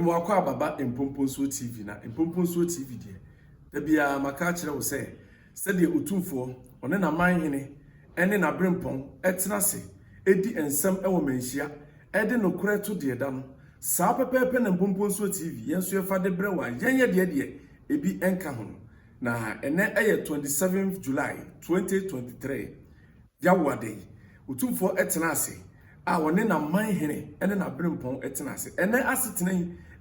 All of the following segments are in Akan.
Mwakwa baba Nsuo TV na Nsuo TV die. Ebia maka kire wo se de Otumfuo one na manhene ene na brempon etenase edi ensem ewo Manhyia ede no kure to de da no saa pepepe na Nsuo TV yenso yefa de bre wa yenye de ebi enka ho na ene eye 27th July 2023 yawade Otumfuo etenase a one na manhene ene na brempon etenase ene asetena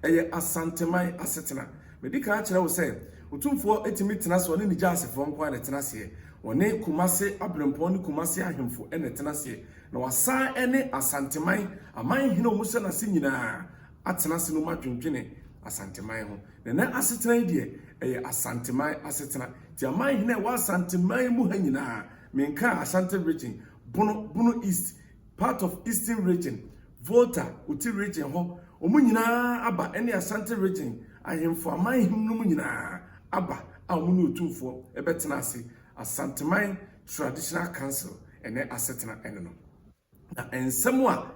eye asanteman asetena medika kire wo se Otumfuo etimi tenase one ni jasefo nko na tenase one kumase abrempon ni kumase ahemfo ene tenase na wasa ene asanteman amanhene omusa na sinyina atenase no madwendwene asanteman ho na asetena die eye asanteman asetena ti amanhene wa asanteman mu hanyina menka Ashanti region Bono East part of Eastern region Volta Uti region ho omunyina aba ene Ashanti region ahemfo amanhene no munyina aba amunu Otumfuo ebetena ase Asanteman Traditional Council ene asetena ene no na ensemu a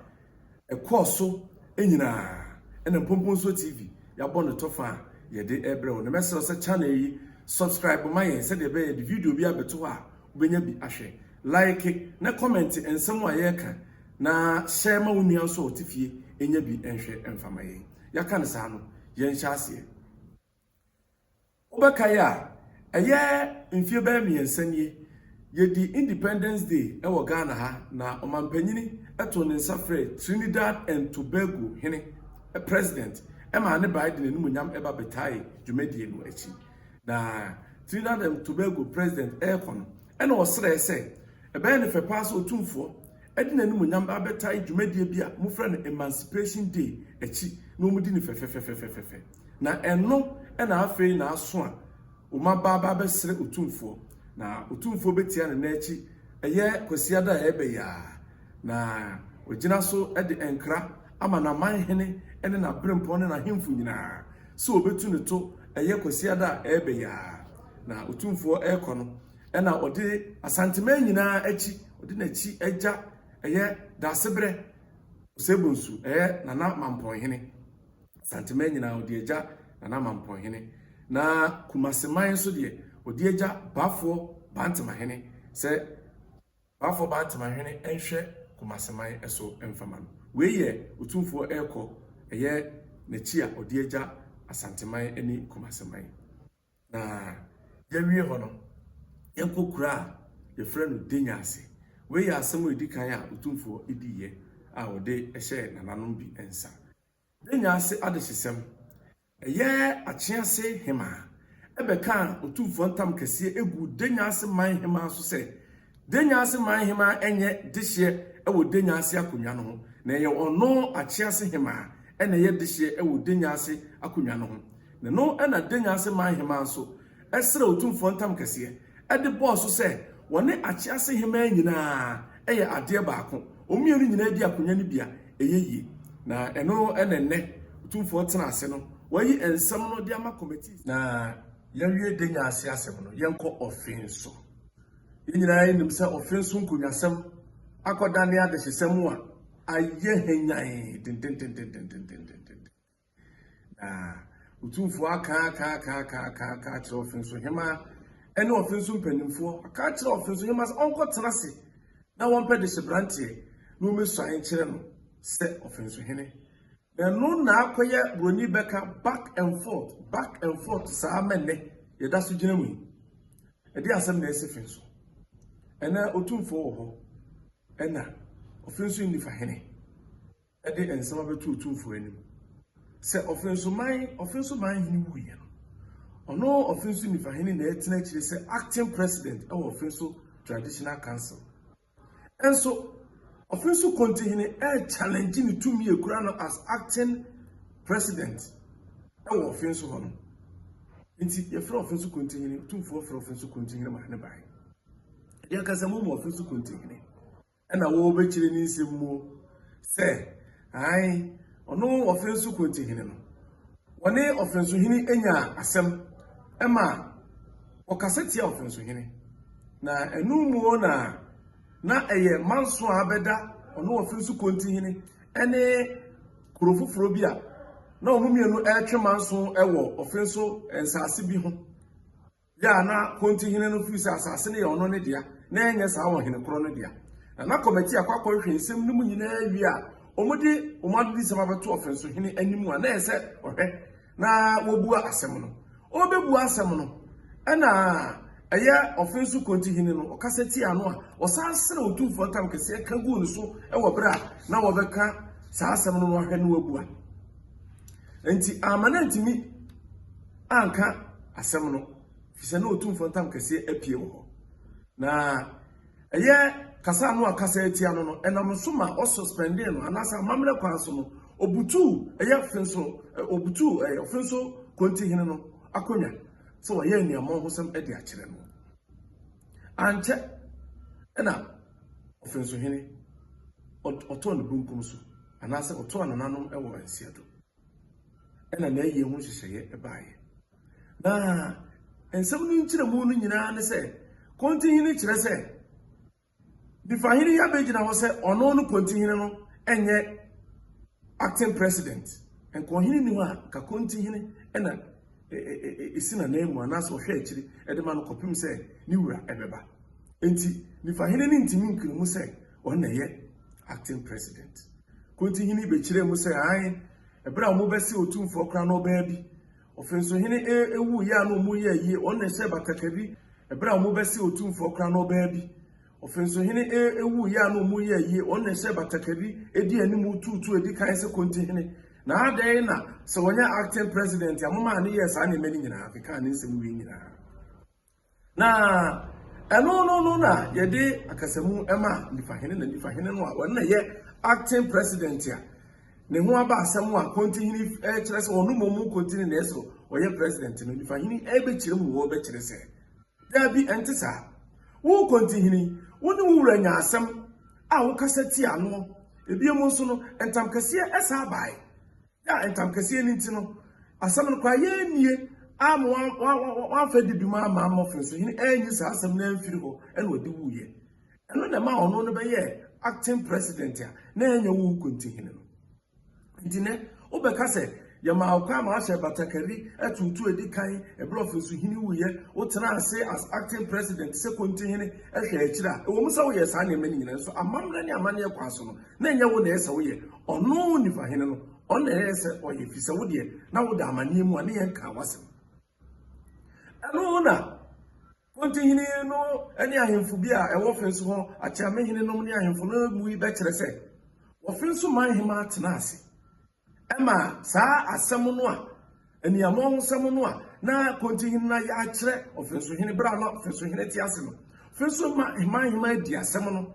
ekoso enyina ene Nsuo TV ya bono tofa ye de ebre wo ne mesel se channel yi subscribe ma ye se de be the video bi abeto a ubenya bi ahwe like na comment ensemu a ye ka na share ma wonu so otifie enya bi enhwe emfama ye ya kan sa no ye nhya ase Obakaya eye mfie ba miensanie ye di Independence Day ewo Ghana ha na omampanyini eto ne nsafre Trinidad and Tobago hene president ema ne Biden enu nyam eba betai dwumadie no achi na Trinidad and Tobago president ekon ena osre ese ebe ne fe pass Otumfuo edi na enu nyam abetai dwumadie bia mu fra no Emancipation Day achi no mu di ne fe na eno ena afei na aso a umababa besre Otumfuo na Otumfuo betia ne nachi eye kwasiada ebe ya na ogina so ede enkra ama na manhene ene na brempon na hemfu nyina so obetu ne to eye kwasiada ebe ya na Otumfuo ekono ena ode asanteman nyina achi ode na chi eja eye dasebre osebunsu eye nana mampon hene asanteman nyina ode eja nana mampon hene na kumaseman so de odi eja bafo bantama hene se bafo bantama hene enhwe kumaseman eso emfama no we ye Otumfuo eko eye na chi a odi eja asanteman eni kumaseman na yawie ho no yenkokura ye frɛ no Denyase we ye asɛm edi kan a Otumfuo ediye a ode ehye nananom bi ensa Denyase Adehyesɛm eye akyease hema ebeka Otumfuo ntam kese egu Denyase man hema so se Denyase man hema enye dehye ewo Denyase akonwa no ho na ye ono akyease hema ene ye dehye ewo Denyase akonwa no ho ne no ena Denyase man hema so esre Otumfuo ntam kese ede boss se wone akyease hema nyina eye ade baako omienu nyina di akonwa no bia eyeye na eno enenne Otumfuo tena ase no wayi ensam no de ama committee na yawie Denyase asem no yenko Offinso yinyina yinim se Offinso Nkonwasɛm akoda ne Adehyesɛm a aye henyan den na Otumfuo aka kire Offinso hema ene Offinso mpanimfo aka kire Offinso hema se onko tenase na wonpɛ de hyebrantie na o mesuan kire no se Offinso hene no na akoye broni beka back and forth saa menne ye da so gina mu e di asem na esefin so ena Otumfuo wo ho ena Offinso ni fa hene e di ensama betu Otumfuo anim se Offinso man hini wu ye no ono Offinso ni fa hene na etena kire se acting president e Offinso Traditional Council enso Offinso continue challenging to me ekura as acting president e wo Offinso ho no nti ye fra Offinso continue Otumfuo fra Offinso continue ma ne bai ye ka se mo Offinso continue e na wo be kire ni nsem mo se ai ono Offinso continue no woni Offinso hini enya asem e ma o kaseti Offinso hini na enu mu na eye manso abeda ono Offinso continue ene kurofoforo bia na omumienu etwe manso ewo Offinso ensase bi ho ya na kontihine no fi asase ne ye ono ne dia na enye saa wo hene kro no dia na committee akwakọ hwe nsem no mu nyina wi a omudi omadu sema beto Offinso hene animu a na ese ohwe na wobua asem no obebua asem no na eye Offinso kontihine no okaseti ano a osasere Otumfuo tam kese kagu no so ewo bra na wobeka saa asem no ahwe no wabua enti amanantimi anka asem no fise na Otumfuo tam kese apie wo na eye kasa no akasa etia no enam so ma o suspended no anasa mamle kwanso no obutu eye Offinso obutu Offinso kontihine no akonya so wa ye niamon hosem edi akire no anche na Offinso hene oto no bunkum so anasa oto anananom ewo ansiado na ye hu hyehyeye ebaaye na ensem no nkire mu no nyina ne se kontihine kire se difahini ya begina ho se ono no kontihine no enye acting president enkohine ni ho a ka kontihine na isina na emu anaso hwe akiri edema no kopim se ni wura ebeba enti difahini ni ntimi nkirimu se ona ye acting president kontihine be kire mu se ai ebra mo besi Otumfuo kra no ba bi Offinso hine ewu ya no mu ye yi ona se batakabi ebra mo besi Otumfuo kra no ba bi Offinso hine ewu ya no mu ye yi ona se batakabi edi animu tutu edi kan se kontihine na adai na se wonya acting president amoma ne yes ana meni nyina Africa ne nsem wi nyina na no na yede akasamu ema nifahene na nifahene no a wona ye acting president ya ne ho aba asem a kontihine kire se onu momu kontihine na eso oye president no nifahene ebe kire mu wo be kire se da bi entisa wo kontihine wo ne wura nya asem a wo kasati ano ebiemu nso no entam kase esa abai ya entam kase ni ntino asem no kwa ye nie am wa fa di bi ma Offinso hini enyi sa asem na mfiri ho ena odi wuye eno na ma ono no be ye acting president ya na enye wo kontihine no ndine obeka se ya ma akwa ma ashe batakari etutu edi kan ebro Offinso hini wuye wo tena ase as acting president se kontihine ehwe akira ewo musa wo ye sa na emani nyina so amamre ne amane kwa so no na enye wo na ese wo ye ono ni fahene no ona ese oye fise wo de na wo da amane mu ane ye nka wasem eno na kontihine no ene ahemfu bi a ewo Offinso ho acha mehine no ne ahemfu no mu yi be kire se Offinso manhima atena ase ema saa asem no a eniamon nsem no a na kontihine na ya kire Offinso hene bra no Offinso hene ti ase no Offinso manhima di asem no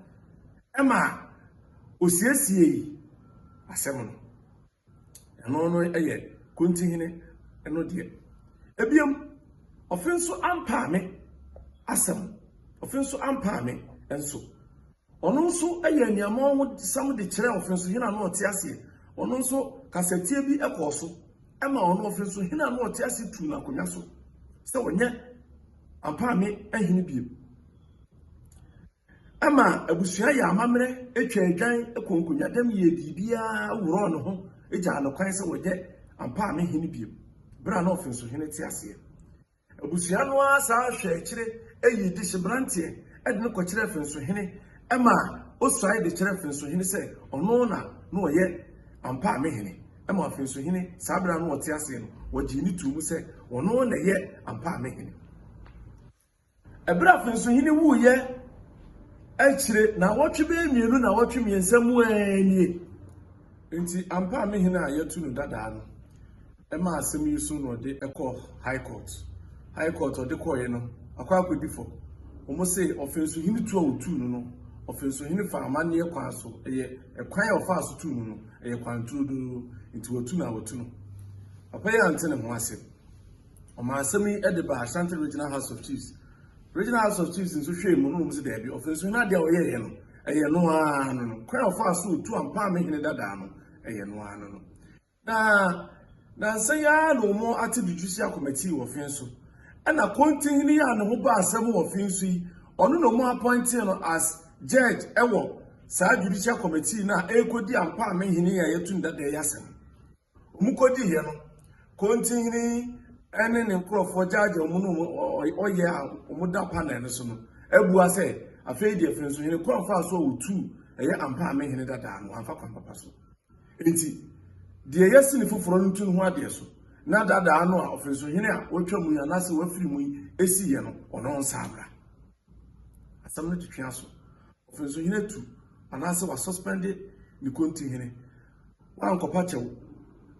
ema osiesie yi asem no eno no eye kontihine eno de ebiem Offinso ampa me asem Offinso ampa me enso ono nso eye eniamon ho sam de kire Offinso hene na ote ase ono nso kasetie bi ekoso ema ono Offinso hene na ote ase tu na konya so se wonye ampa me ahini biem ema abusua ya amamre etwa adwan ekonkonya dem ye bibia wuro no ho eja no kwan se wogye ampa me hini biem bra na Offinso hene ti ase abusua no asa hwe akire eyi di hyebrante ede no kwakire Offinso hene ema osuai de kire Offinso hene se ono na oye ampa me hene ema Offinso hene sabra no wote ase no wogi ni tumu se ono na ye ampa me hene ebra Offinso hene wuye akire na wotwe be mienu na wotwe miensam ani enti ampa me hene a yetu no dada no ema asem yi so no de ekọ high court ode koye no akwa akodifo omo se Offinso hene tu otu no Offinso hene fa amane kwa so eye ekwan ofa so tu no eye kwantu do nti wotu na wotu no apaya ante ne ho ase o ma asem yi ede ba Ashanti Regional House of Chiefs nso hwe mu no se da bi Offinso hene ade oye ye no eye no a no kwan ofa so tu ampa me hene dada no eye no a no na say ya no mo ate judicial committee Offinso na kontihine ya no ho ba asem Offinso yi ono no mo appointing no as judge ewo saa judicial committee na ekodi ampa me hene ya yetu ndada ya asem Mukodi here no continue ene ne nkrofo judge oye omuda panel no so no ebua say afei de Offinso hene kwamfa so otu eye ampa amehene dada no amfa kwampa so enti de yesi ne foforo no tun ho ade so na dada no a Offinso hene a wotwa mu ya na se wafiri mu esi ye no ono nsa abra asam no twetwe aso Offinso hene tu ana se wa suspended ni konti hene wa nkopa chewo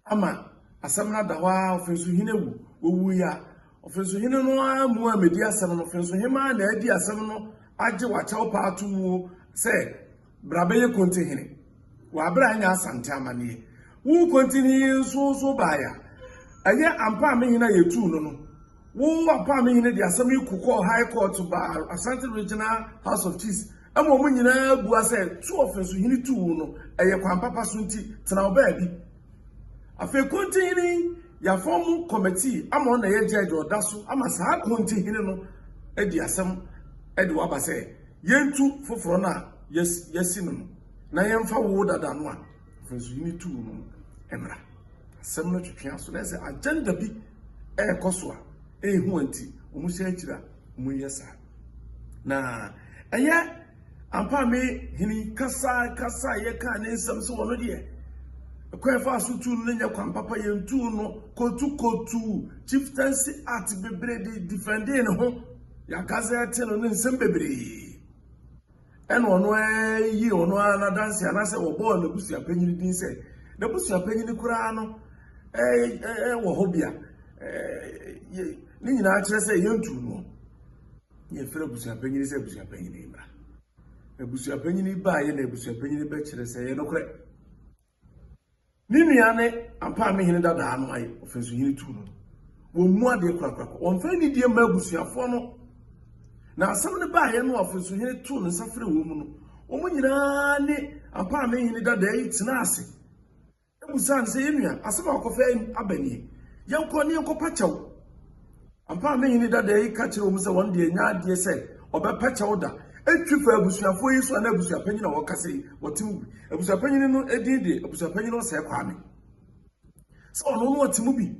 ama asam na dawa Offinso hene wu ya Offinso hene no amu amedi asam no Offinso hema na adi asam no age wa chewo pa atumu se brabe konti hene wa bra anya asante amane wu konti ni so baya aye ampa amehina yetu no wu ampa amehina di asam ikuko high court ba Asante Regional House of Chiefs ama omu nyina bua se tu Offinso hene tu no eye kwan papa so nti tena oba bi afi konti hene ya form committee ama na ye judge odaso ama saa konti hene no edi asam edi waba se yentu foforo na yesi no na yemfa wo dada no a Offinso hene tu no emra asam no twetwe aso na se agenda bi ekoso a ehu anti omu se akira omu yesa na eye ampa me hini kasa ye ka ne nsam so wono de ekwefa so tu no nya kwan papa ye ntu no kotu chieftaincy act bebre de defending ne ho ya gazette no ne nsam bebre eno ono yi ono ana dance ana se wo ball na busu apanyini din se na busu apanyini kura no wo hobia ni nyina kire se ye ntu no ye fere busu apanyini se busu apanyini bra ebusu apanyini ba ye na ebusu apanyini be kire se ye no kure ni nuane ampa amehene dada ano ayi Offinso hene tu no wo mu ade kura on fa ni die ma abusuafo no na asam ne ba ye no Offinso hene tu no safre wo mu no wo mu nyina ne ampa amehene dada yi tena ase ebusan se ye nua asam akofa abani yanko ne yanko pachaw ampa amehene dada yi ka kire wo mu se won de nya ade se obepachaw da etwifa abusuafo yi so na abusuapanyi na wokase wotim abusuapanyi no edide abusuapanyi no Seikwa me so no no wotim bi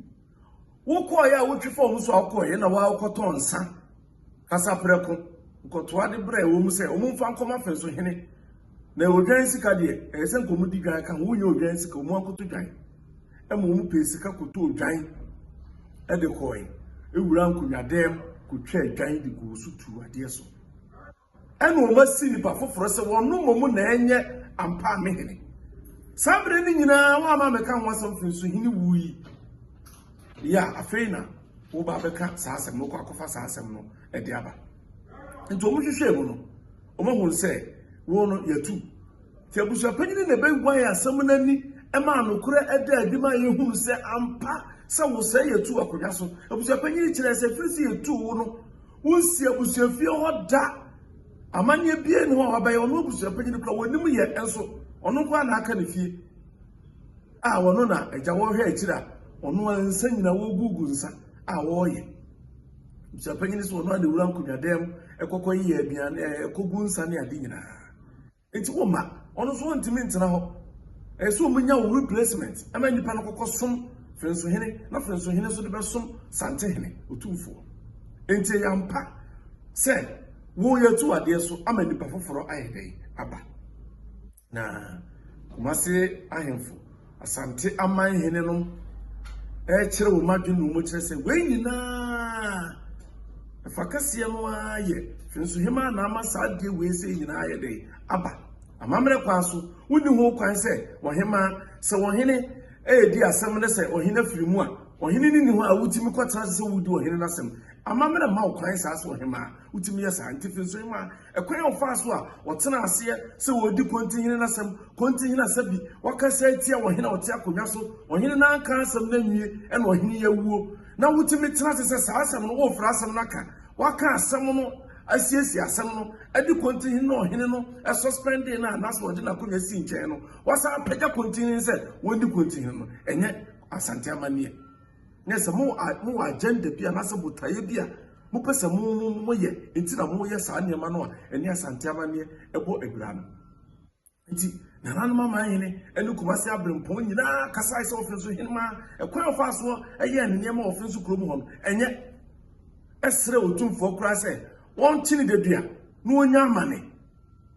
wokọ ya wotwifa wo so akọ ye na wa akoto nsa kasa preko nkoto ade bra wo mu se omumfa nkoma Offinso hene na odwan sika de ese nkomu di dwan ka wo nye odwan sika omu akoto dwan emu mu pe sika koto odwan ede koy ewura nkonwadem kotwa dwan di go so tu ade so eno masi nipa foforo se wonu momu na enye ampa amehene sabre ni nyina wa ma meka nwasam Offinso hene wuyi ya afeina wo ba beka saasem no kwa kofa saasem no ede aba nto mu hwehwe mu no o ma hu se wo no yatu ti abusuapanyini na be gwan asem nani e ma anokure ede adwuma ye hu se ampa se wo se yatu akodwa so abusuapanyini kire se firisi yatu wo no wo si abusuafie ho da amanye bie ne ho abaye ono abusuapanyini kra wonim ye enso ono kwa na aka ne fie a wono na agya wo hwe akira ono ansa nyina wo gugu nsa a wo ye abusuapanyini so ono ade wura nkonwadem ekokoyi ye aduane ekogu nsa ne ade nyina enti wo ma ono so ntimi ntena ho so munya wo replacement ama nipa no kokosom Offinso hene na Offinso hene so de besom sante hene Otumfuo enti yampa se wo yatu ade so ama nipa foforo ayedai aba na kumase ahemfo asante aman hene no kire wo madwenu mu kire se we nyina fakase no aye Offinso hema na ama saade we se nyina ayedai aba amamre kwa so woni ho kwan se wo hema se wo hene di asem ne se wo hene firimu a wo hene ni ho a wutimi kwatra se wudi wo hene nasem amamre ma kwan sa so hema wutimi yesa Offinso hema ekwan ofa so a wotena ase se wodi konti hene nasem konti hene asabi wakasa etia wo hene otia konwa so wo hene na anka asem na nwie e na wo hene yawuo na wutimi tena se sa asem no wo fra asem naka waka asem no asiesi asem no edi konti hene no hene no suspend na naso wodi na konwa si nchen no wasa pega konti hene se wodi konti hene no enye asante amanie nese mo agenda bia na se botaye bia mo pese mo ye enti na mo ye sa niema no a eni asante amanie ebo egura no enti Nananuma Mahine, and Nkonwasie Abrempon, Yina, Kasai Offinso Hinma, a quail fast one, a year and Yama Offinso Krumon, and yet Esre Otumfuo Krase, one Trinidad, no money,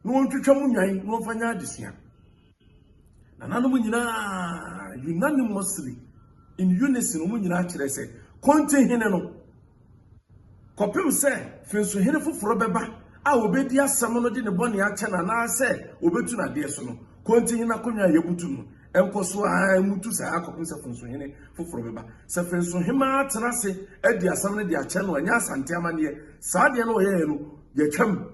no one to Chamunya, no Fanya Disia. Nananuma unanimously, in unison, Munina say, Contain Hineno. Copim say, Finso Hinful for Beba, I will be dear Samono in the Bonnie Achan, and I say, Obetuna dear Sono. Continue na konya yebutu enkoso a mutu sa akopun se funso hene foforo beba se funso hema atrase edi asam ne de ache no anya asante amane sa de no ye no ye twam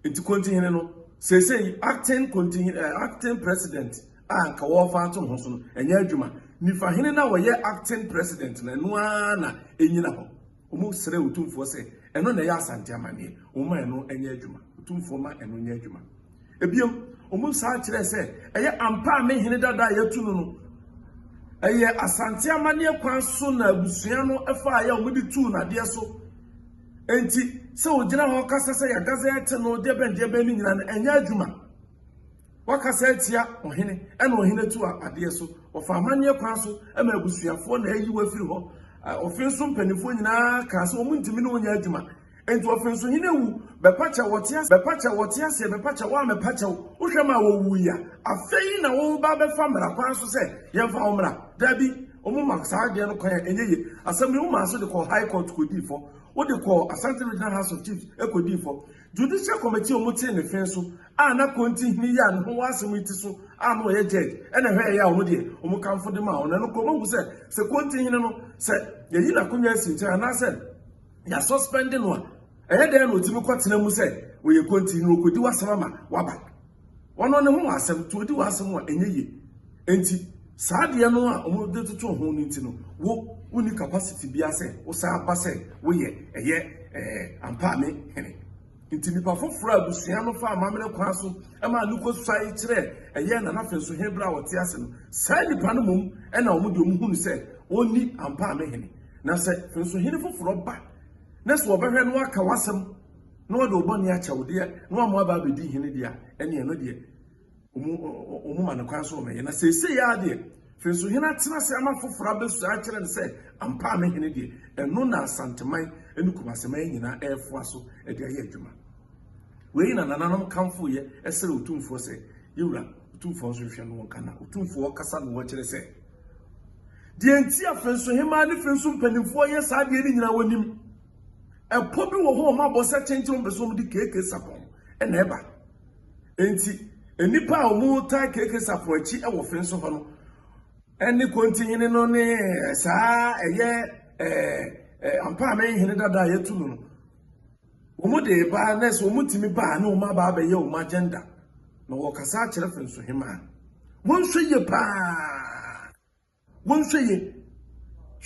enti continue no say acting president anka wo fa ato ho so no enya adwuma nifa hene na wo ye acting president na no na enyina ho omo sere Otumfuo se eno na ye asante amane omo eno enya adwuma Otumfuo ma eno nya adwuma ebiom omu sa kire se eye ampa me hene dada yetu no eye asante amane kwan so na abusua no efa aya omu di tu na de so enti se ogina ho kasa se ya gazette no de be ni nyina na enya adwuma wakasa etia ohene ena ohene tu ade so ofa amane kwan so ema abusuafo na ayi wafiri ho Offinso mpanifo nyina ka se omu ntimi no nya adwuma enti Offinso hine wu bepacha wotia se bepacha wa mepacha wo hwema wo wu ya afei na wo ba be famra kwan so se ye fa omra dabi omu maksa de no kwan enyeye asemi wo ma so de call high court kodi fo wo de call Asante Regional House of Chiefs ekodi fo judicial committee omu tie ne Offinso na konti hini ya no wasem iti so no ye judge ena hwe ya omu de omu kamfo de ma ono no ko mo se konti hini no se ye yi na konwa si ntia na se ya suspending no eye de no timi kwatena mu se we ye continue okodi wasem ma waba wono ne ho asem to odi wasem wa enyeye enti saade no a omo de tutu ho no nti no wo uni capacity bia se wo sa ba se wo ye eye ampa me hene nti nipa foforo abusua no fa amamene kwa so ema aluko swai kire eye na Offinso hebra wote ase no sa nipa no mum ena omo de omu hunu se oni ampa me hene na se Offinso hene foforo ba na so obehwe no aka wasem no de oboni acha wode no amo aba bedi hene dia ene no de omu manakwa so me na sese ya de Offinso hene atena se ama foforo abesu a kire ne se ampa me hene de eno na asanteman Nkonwasie nyina efo aso e de aye adwuma we na nananom kamfo ye esere Otumfuo se yewura Otumfuo so hwe no wonka na Otumfuo kasa no wo kire se de enti Offinso hema ne Offinso mpanimfo ye saa de ni nyina wonim epo bi wo ho ma bo se chenchiro mbeso mu di keke sapon e na eba enti enipa a mu ta keke sapon achi e wo Offinso ho no eni kontinye no ne saa eye ampa me hene dada yetu no omu de ba na so omu timi ba na omu ba ye omu agenda na wo kasa kire Offinso hema wonhwe ye pa wonhwe ye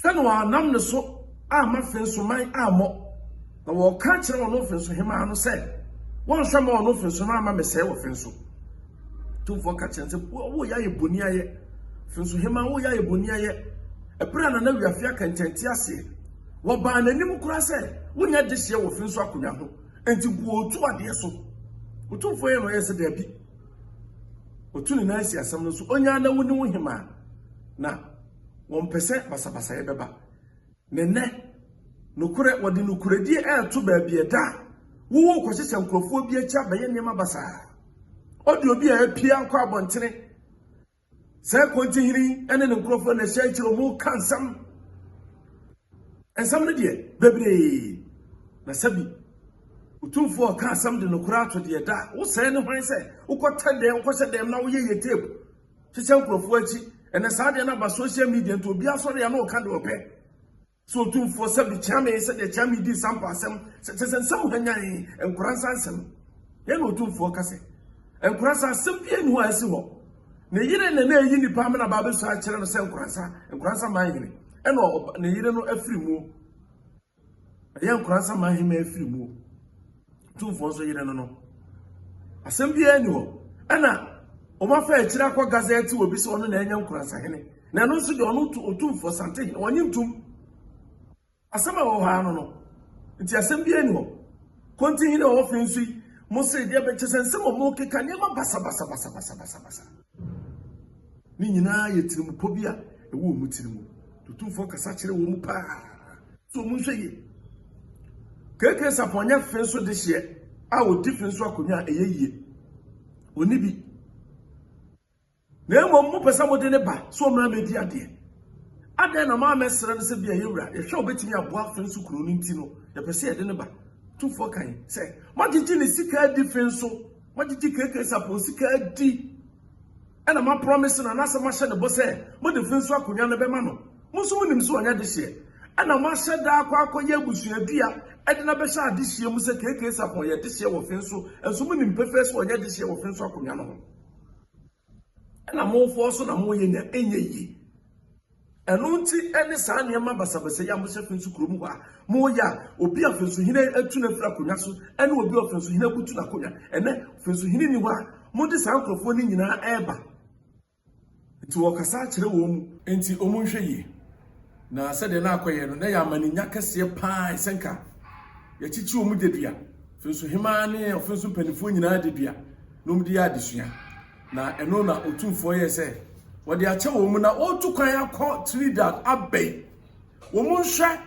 hwe no anam ne so ama Offinso man amo na wo ka kire wo Offinso hema no se wonhwe ma wo Offinso ma ama me se wo Offinso tumfo ka kire se wo ya ye boni aye Offinso hema wo ya ye boni aye epra na wiafia kantenti ase wo ba nanim kura se wonya de hye wo Offinso akonya ho enti ku otu ade so Otumfuo ye no ye se da bi otu ni na asi asam no so onya na woni wo hema na won pese basabasa ye beba nene nokure wodi nokuredi to ba bi eda wo ko hye nkrofo bi acha ba ye nema basa odi obi a pia kwa abontene se kontihiri ene nkrofo na hye kiro mu kansam ensam ne de bebre na sabi Otumfuo ka asam de nokura to de da wo se ne hwan se ukota de ukose dem na wo ye tape hye nkrofo achi ene sa de na ba social media to obi asore ya na o ka de ope so Otumfuo sabi chame se de chame di sample asem se nsam hanyan enkuransa asem ye na Otumfuo ka se enkuransa asem bi enu asi ho ne yire ne na yi nipa me na ba be so a kire no se enkuransa man yire eno ne yire no afiri mu ye enkuransa man hima afiri mu Otumfuo so yire no asem bi enu ho ena o ma fa akira akwa gazette obi so no na enya enkuransa hene na no so de ono Otumfuo sante hene onye ntum asama wo ha no nti asem bi enu ho kontinue na Offinso mo say dia be chese nsem mo keka ne ma basa. Ni nyina ye tirimu pobi a ewo mu tirimu. Otumfuo kasa kire wo mu pa. So mu hwe ye. Keke saponya Offinso de hye a wo Offinso akonya eyeye. Oni bi. Na mo pesa mo de ne ba so mra medi ade. Ade na ma mesere no se bia yewura. Ye hwe obetimi aboa Offinso kuro no nti no. Ye pese ye de ne ba. Otumfuo kan say magigi ne sika di Offinso. Magigi keke sapo sika di. Ena ma promise na nasa ma hye ne bo se mo de Offinso akonya no be ma no. Mo so wonim so onya de hye. Ena ma hye da akwa ye busuadua ede na be hye ade hye mu se keke sapo ye de hye wo Offinso. Enso mo nim pefe so onya de hye wo Offinso akonya no. Ena mo fo so na mo ye nya enye yi. Eno nti ene saa ne ma basabase ya mo hye Offinso kuro mu ha. Mo ya obi Offinso hine atu na fira akonya so ene obi Offinso hine butu na akonya. Ene Offinso hine ni wa mo de saa nkrofo ni nyina eba. Nti wo kasa kire wo mu enti omu hwe yi. Na sede na akoye no na ya maninya kase paa senka. Ya chichi omu dedua. Offinso hima ne Offinso panifo nyina dedua. No mu de ya adesua. Na eno na Otumfuo ye se wode ache wo mu na otu kwan akọ Trinidad abey. Wo mu hwe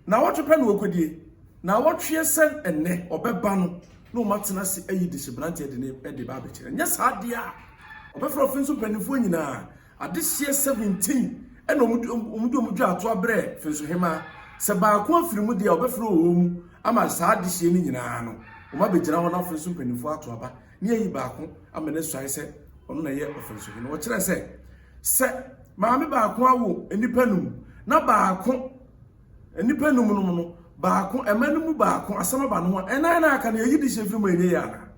na wotwepe na wokodie. Na wotwe sen enne obeba no na o matena se ayi de hyebrante de ne de ba bekire. Nya saa de a obefra Offinso panifo nyina adehye 17 ena omudwa ato abre Offinso hima se ba ko afirimu de obefra omu ama saa adehye ni nyina no o ma begira ho na Offinso panifo ato aba ni ayi ba ko ama ne suae se ono na ye Offinso hima wo kire se maame ba ko awo enipa num na ba ko enipa num no ba ko emanum ba ko asama ba no ena na aka na ayi de hye firimu enye ya na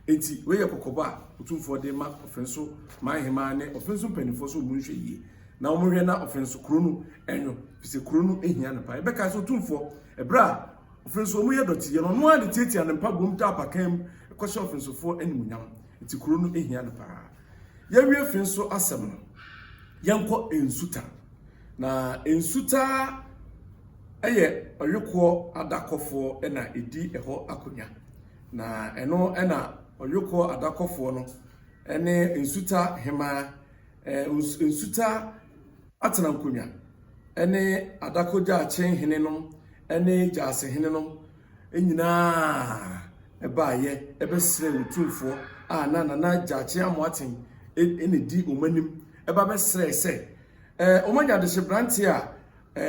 enti we ye kokoba Otumfuo de ma Offinso Manhyia ne Offinso panifo so mu nhwe yi na wo hwe na Offinso kuro no enyo fise kuro no ehia ne pa e beka so Otumfuo ebra Offinso mu ye doti ye no no ade tiatia ne pa bom ta pakam ko hye Offinso fo animunyam enti kuro no ehia ne pa ye wie Offinso asem no yenko Nsuta na Nsuta eye oyeko adakofo na edi eho akonya na eno ena oyoko adakofo no ene Nsuta hema Nsuta atena nkonya ene adakoja achen hene no ene jase hene no enyina ebaaye ebesre Otumfuo na jache amoaten ene di omanim eba besre se omanya de hyebrante a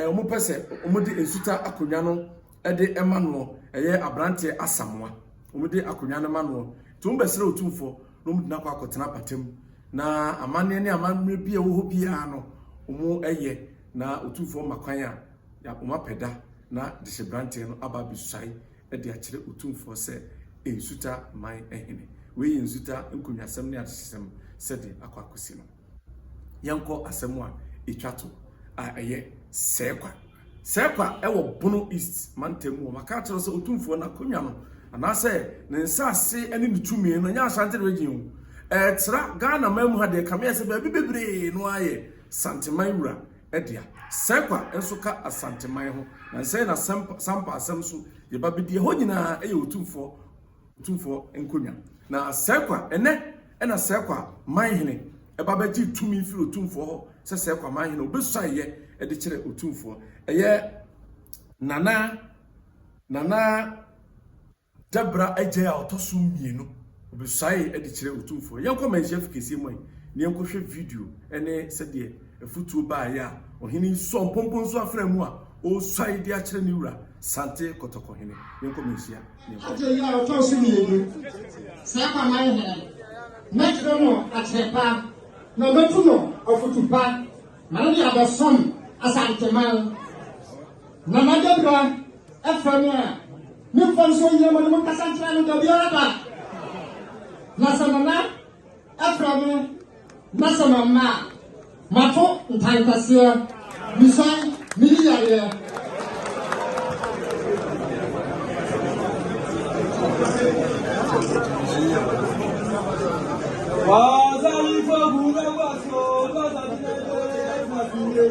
omupese omudi Nsuta akonya no ede emano eye abrante asamwa omudi akonya no mano tumbesre Otumfuo no mu dinakwa akotena patem na amane ne amamre bi a wo ho bia no omu eye na Otumfuo makwan a ya omapeda na de hyebrante no aba bisuai e de akire Otumfuo se Nsuta man ehene we Nsuta Nkonwasɛm ne Adehyesɛm se de akwakosi no yanko asɛm a etwato a eye Seikwa ewo Bono East mantemu o makatero se Otumfuo na konwa no anase ne nsase ene nitumi no nya asante region tra Ghana mamu ha de kame se ba bibebre no aye santeman wura edia Seikwa enso ka asanteman ho na se na sampa asem so ye ba bidie ho nyina eye Otumfuo nkonwa na Seikwa ena Seikwa manhene eba baji tumi firi Otumfuo ho se Seikwa manhene obesuaye e de kire Otumfuo eye nana Debra eje a otoso mienu obesuaye e de kire Otumfuo yenko Manhyia fikese mu ne yenko hwe video ene se de efutuo ba ya ohini so pompon so afra mu a o suaye de a kire ne wura sante kotoko hene yenko Manhyia aje ya otoso mienu Seikwa manhene metro no atrepa na metu no ofutupa na ne abesom asanteman na Debra efanya ni Offinso yema no kasantra no da biara ba na samana eframe na samama mato ntankase misai miliyare wazali faguna waso bazatine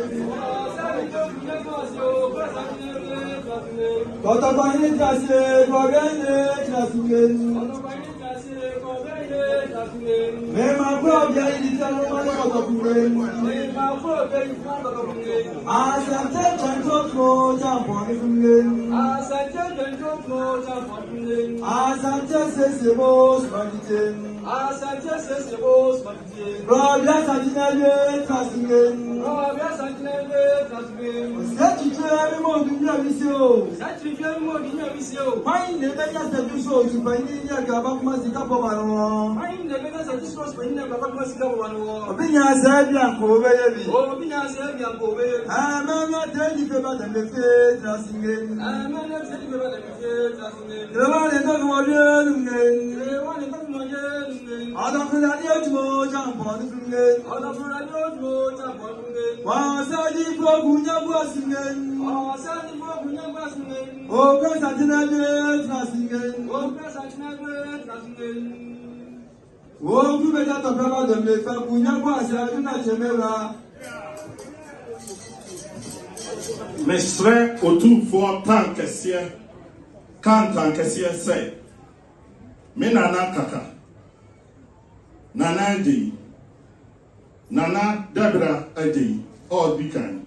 Mesre Otumfuo tankɛseɛ kan tankɛseɛ sɛ me nana kaka nana agye nana Debra agye ɔdi kan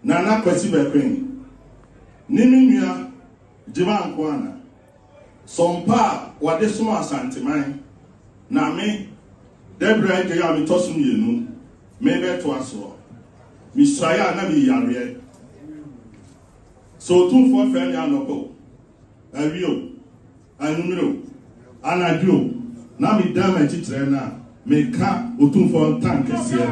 nana kwasi bɛkwen nimi nua gyima nkoana sompa wade som asanteman na me Debra agye a metɔso mmienu me bɛto aso Nsuaeɛ na me yare so Otumfuo fɛ nya nɔpɔ awio anumiro anadio na me dam akyikyerɛ na me ka Otumfuo tankɛseɛ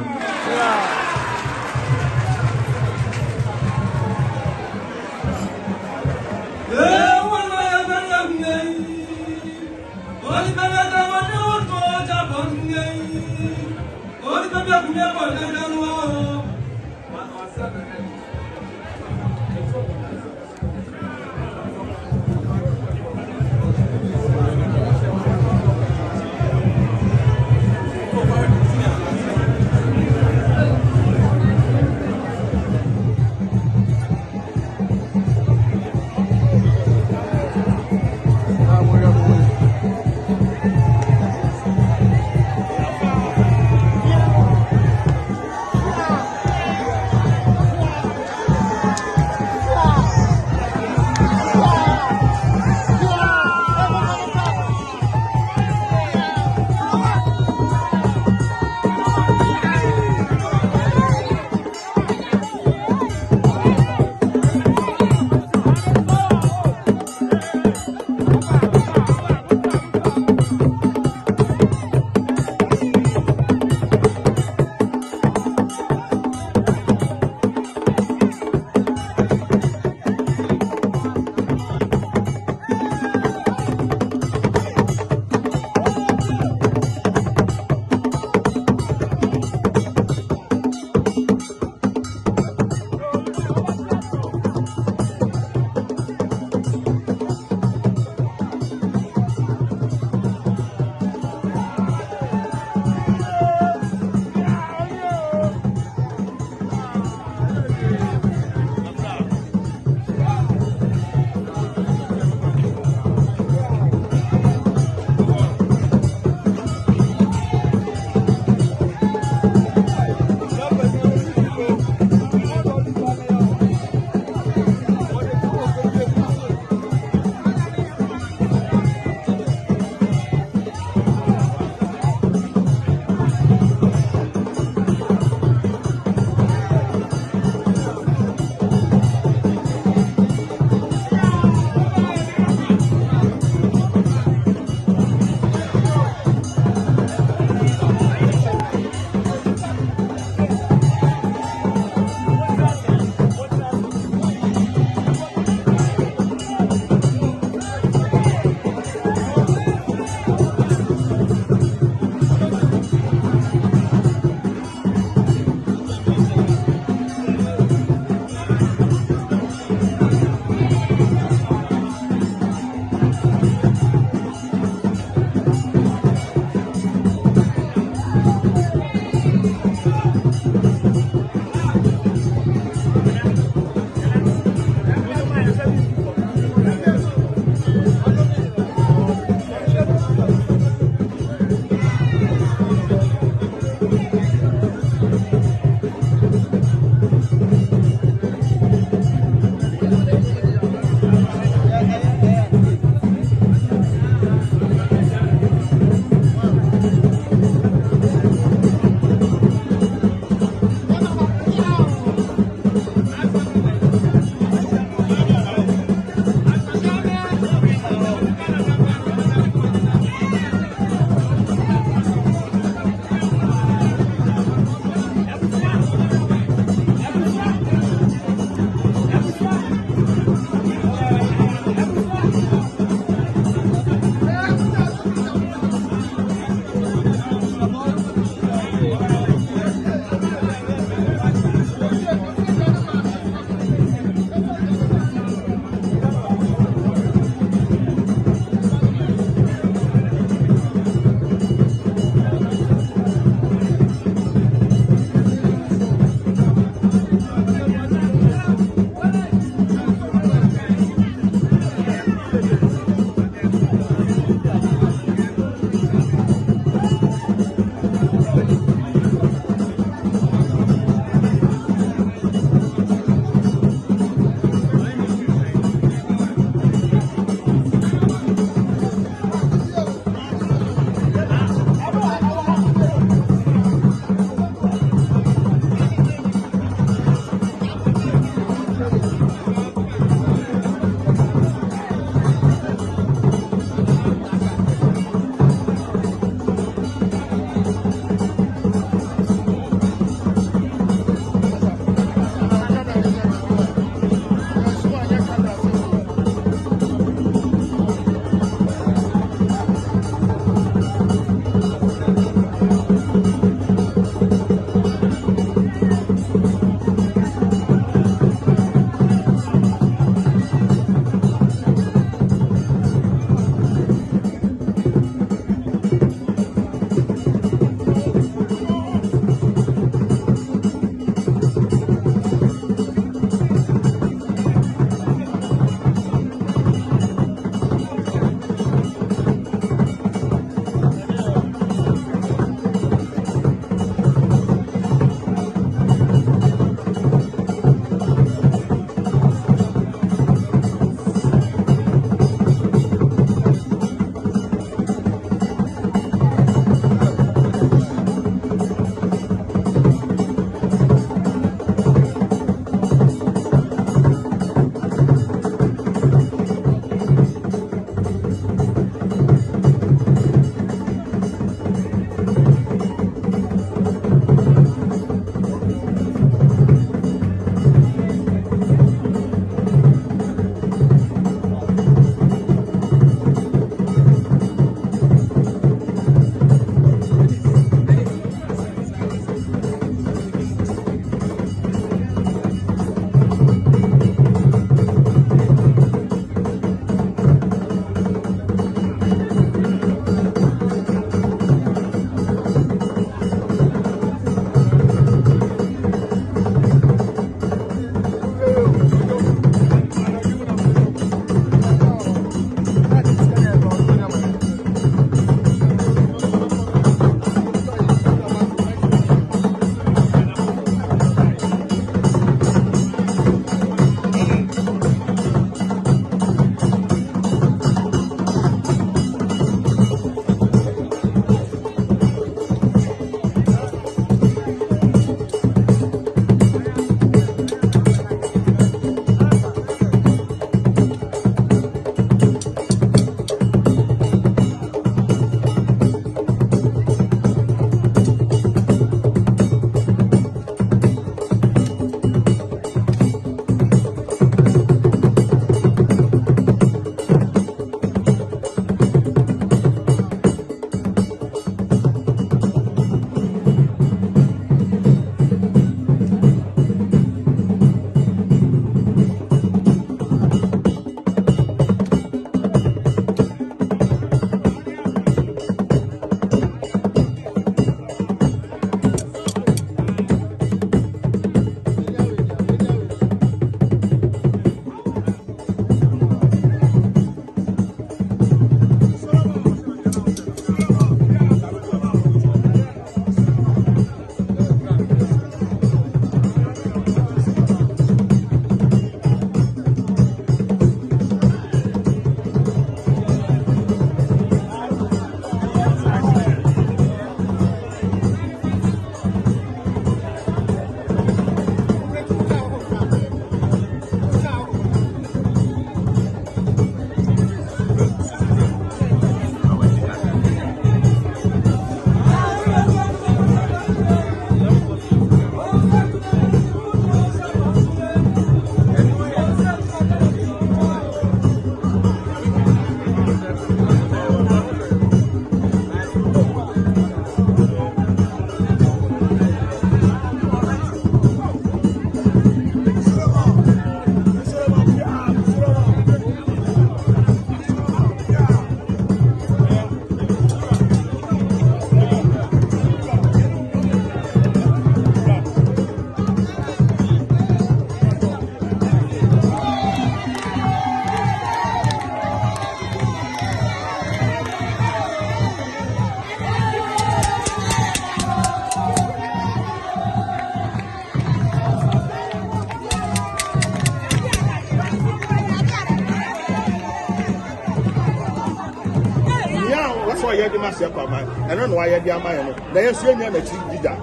yɛ de ma Seikwa man ɛno na wayɛ de ama yɛ no na yɛ so nya na chi dida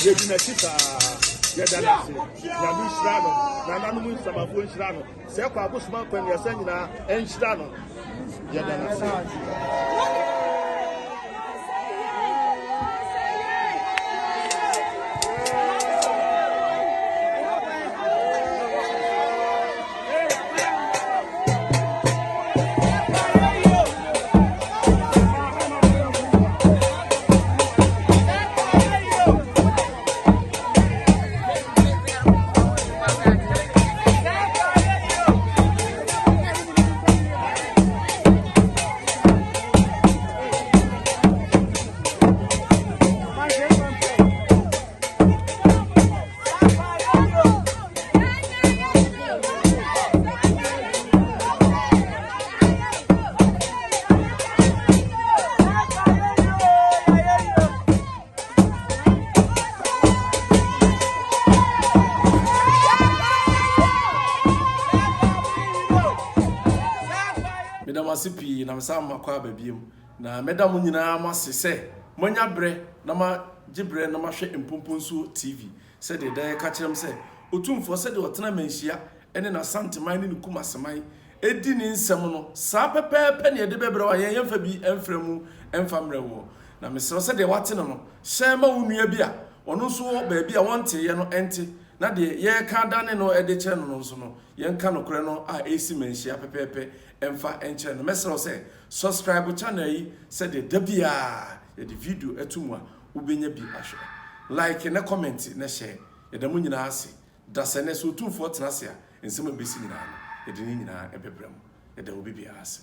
yɛ di na chi saa yɛ da na se na bi shira no na nanu mu sabafo shira no Seikwa abosoma kwan yɛ san nyina enshira no yɛ da na se Medamasipi na msa makwa babiem na medam nyina masese monya bre na ma gibre na ma hwe Mponponso TV se de dai ka kirem se Otumfuo se de otena Manhyia ene na santeman ne Nkonwaseman edi ni nsem no sa pepepe ne de bebre wa yemfa bi emfremu emfamrewo na mesero se de wate no hye ma wonua bi a ono so ba bi a wonte ye no ente na de ye ka dane no ede kire no so no ye nka no kore no a esi Manhyia pepepe emfa enche no mesero se subscribe channel yi se de dabia ye de video etumu a ubenya bi ahwe like na comment na share ye da mu nyina ase da se ne so Otumfuo tena se a ensem abesi nyina no ye de nyina ebebrem ye da obi bi ase